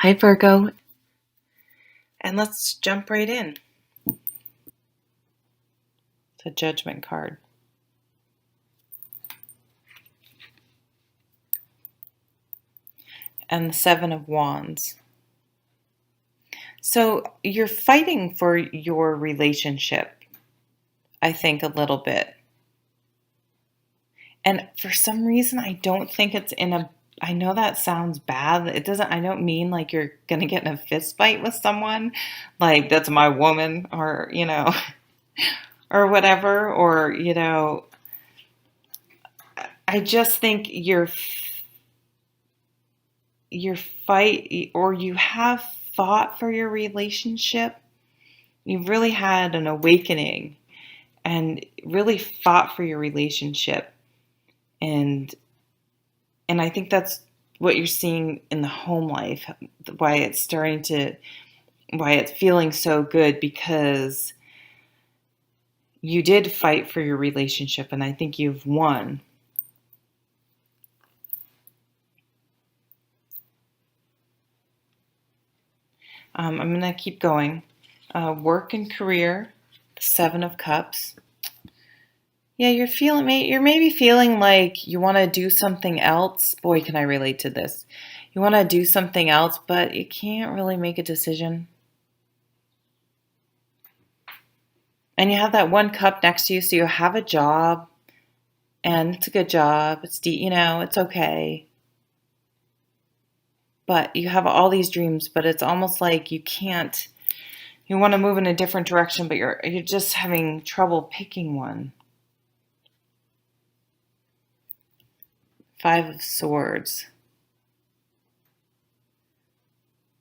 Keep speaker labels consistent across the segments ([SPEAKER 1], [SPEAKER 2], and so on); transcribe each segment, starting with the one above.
[SPEAKER 1] Hi, Virgo, and let's jump right in. The Judgment card. And the Seven of Wands. So you're fighting for your relationship, I think, a little bit. And for some reason, I don't think it's I know that sounds bad. I don't mean like you're going to get in a fist fight with someone, like that's my woman, or, or whatever, or, I just think your fight, or you have fought for your relationship. You've really had an awakening and really fought for your relationship. And I think that's what you're seeing in the home life, why it's feeling so good, because you did fight for your relationship, and I think you've won. I'm going to keep going. Work and career, the Seven of Cups. Yeah, you're maybe feeling like you want to do something else. Boy, can I relate to this. You want to do something else, but you can't really make a decision. And you have that one cup next to you, so you have a job, and it's a good job. It's okay. But you have all these dreams, but it's almost like you can't. You want to move in a different direction, but you're just having trouble picking one. Five of Swords.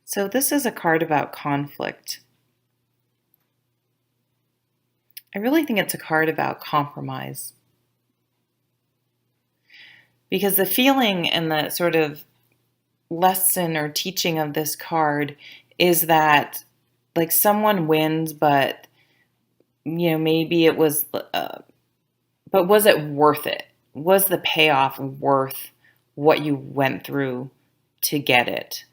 [SPEAKER 1] So this is a card about conflict. I really think it's a card about compromise. Because the feeling and the sort of lesson or teaching of this card is that, like, someone wins, but maybe it was, but was it worth it? Was the payoff worth what you went through to get it?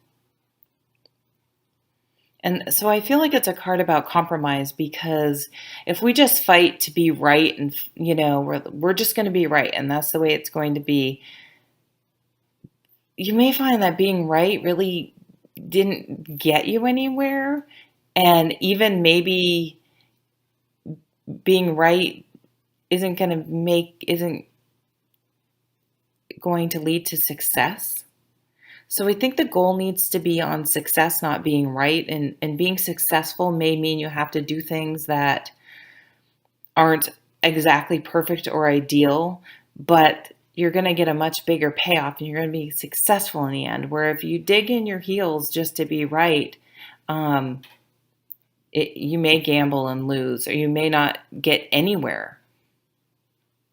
[SPEAKER 1] And so I feel like it's a card about compromise, because if we just fight to be right, and we're just going to be right, and that's the way it's going to be, you may find that being right really didn't get you anywhere, and even maybe being right isn't going to lead to success. So I think the goal needs to be on success, not being right. And being successful may mean you have to do things that aren't exactly perfect or ideal, but you're going to get a much bigger payoff, and you're going to be successful in the end. Where if you dig in your heels just to be right, you may gamble and lose, or you may not get anywhere.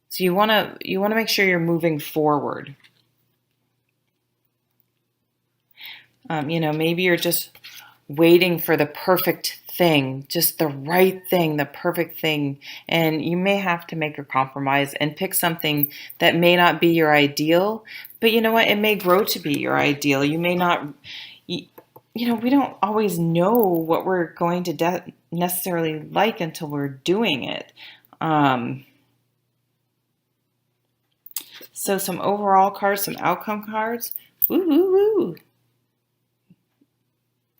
[SPEAKER 1] So you want to make sure you're moving forward. Maybe you're just waiting for the perfect thing, just the right thing, the perfect thing. And you may have to make a compromise and pick something that may not be your ideal, but you know what? It may grow to be your ideal. You may not, we don't always know what we're going to necessarily like until we're doing it. So some overall cards, some outcome cards. Woo, woo, woo.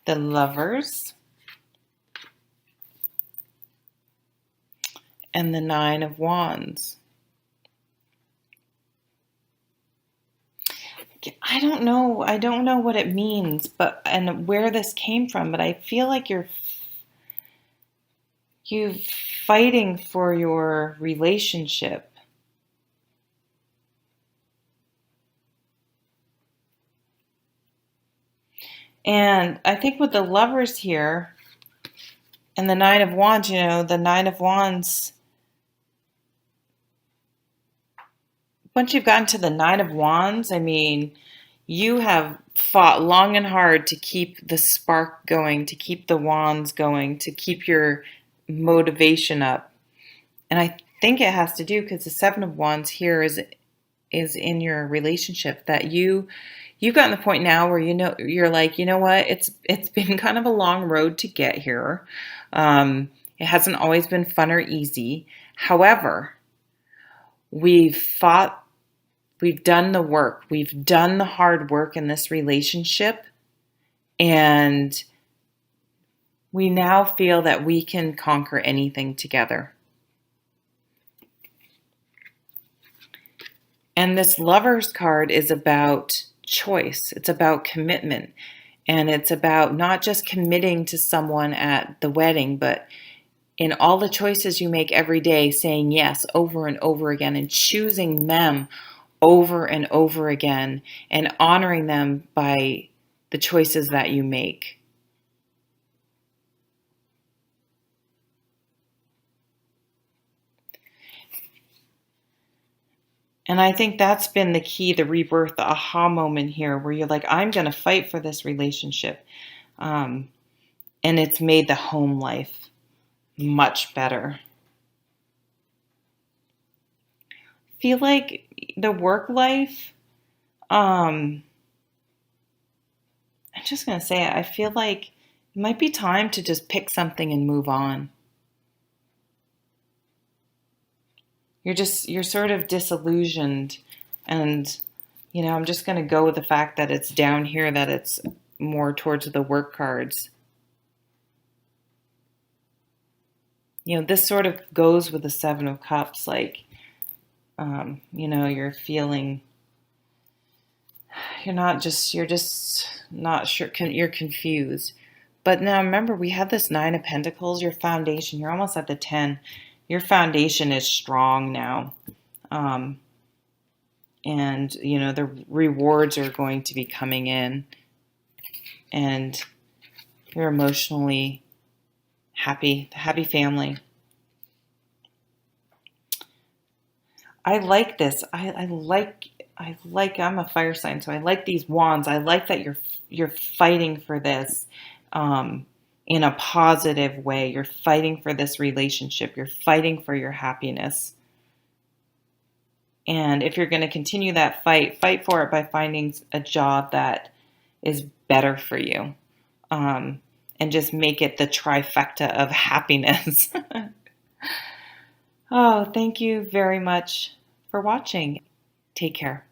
[SPEAKER 1] The Lovers. And the Nine of Wands. I don't know. I don't know what it means, and where this came from, but I feel like you're fighting for your relationship. And I think with the Lovers here and the Nine of Wands, the Nine of Wands, once you've gotten to the Nine of Wands, I mean, you have fought long and hard to keep the spark going, to keep the wands going, to keep your motivation up. And I think it has to do, because the Seven of Wands here is in your relationship, that you you've gotten the point now where you're like, you know what, it's been kind of a long road to get here. It hasn't always been fun or easy. However, we've fought, we've done the work, we've done the hard work in this relationship, and we now feel that we can conquer anything together. And this Lover's card is about choice. It's about commitment. And it's about not just committing to someone at the wedding, but in all the choices you make every day, saying yes over and over again and choosing them over and over again and honoring them by the choices that you make. And I think that's been the key, the rebirth, the aha moment here, where you're like, I'm going to fight for this relationship. And it's made the home life much better. Feel like the work life, I'm just going to say it, I feel like it might be time to just pick something and move on. You're sort of disillusioned, and I'm just going to go with the fact that it's down here, that it's more towards the work cards. This sort of goes with the Seven of Cups, like, you're feeling, you're just not sure, you're confused. But now remember, we had this Nine of Pentacles, your foundation, you're almost at the 10. Your foundation is strong now. And, the rewards are going to be coming in. And you're emotionally happy family. I like this. I like, I'm a fire sign, so I like these wands. I like that you're fighting for this in a positive way. You're fighting for this relationship. You're fighting for your happiness. And if you're going to continue that fight for it by finding a job that is better for you. And just make it the trifecta of happiness. Oh, thank you very much for watching. Take care.